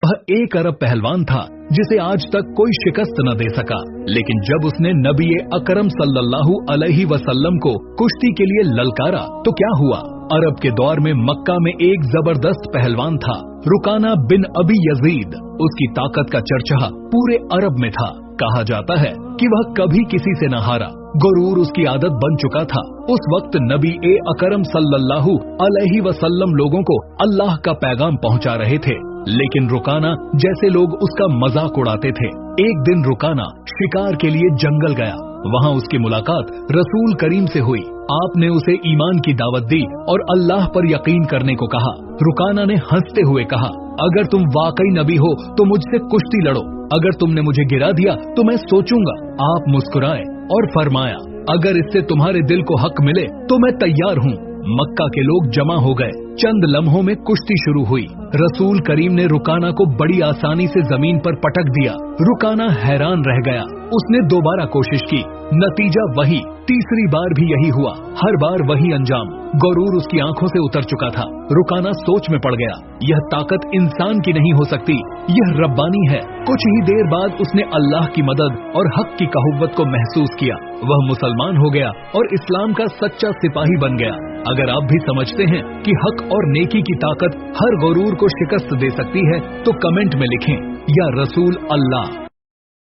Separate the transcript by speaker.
Speaker 1: वह 1 अरब पहलवान था जिसे आज तक कोई शिकस्त न दे सका। लेकिन जब उसने नबी अकरम सल्लल्लाहु अलैहि वसल्लम को कुश्ती के लिए ललकारा तो क्या हुआ? अरब के दौर में मक्का में एक जबरदस्त पहलवान था, रुकाना बिन अबी यजीद। उसकी ताकत का चर्चा पूरे अरब में था। कहा जाता है कि वह कभी किसी से न हारा। गुरूर उसकी आदत बन चुका था। उस वक्त नबी अकरम सल्लल्लाहु अलैहि वसल्लम लोगों को अल्लाह का पैगाम पहुंचा रहे थे, लेकिन रुकाना जैसे लोग उसका मजाक उड़ाते थे। एक दिन रुकाना शिकार के लिए जंगल गया। वहाँ उसकी मुलाकात रसूल करीम से हुई। आपने उसे ईमान की दावत दी और अल्लाह पर यकीन करने को कहा। रुकाना ने हंसते हुए कहा, अगर तुम वाकई नबी हो तो मुझसे कुश्ती लड़ो। अगर तुमने मुझे गिरा दिया तो मैं सोचूंगा। आप मुस्कुराए और फरमाया, अगर इससे तुम्हारे दिल को हक मिले तो मैं तैयार हूँ। मक्का के लोग जमा हो गए। चंद लम्हों में कुश्ती शुरू हुई। रसूल करीम ने रुकाना को बड़ी आसानी से जमीन पर पटक दिया। रुकाना हैरान रह गया। उसने दोबारा कोशिश की, नतीजा वही। तीसरी बार भी यही हुआ, हर बार वही अंजाम। गुरूर उसकी आंखों से उतर चुका था। रुकाना सोच में पड़ गया, यह ताकत इंसान की नहीं हो सकती, यह रब्बानी है। कुछ ही देर बाद उसने अल्लाह की मदद और हक की कहुव्वत को महसूस किया। वह मुसलमान हो गया और इस्लाम का सच्चा सिपाही बन गया। अगर आप भी समझते हैं कि हक और नेकी की ताकत हर गुरूर को शिकस्त दे सकती है तो कमेंट में लिखें, या रसूल अल्लाह।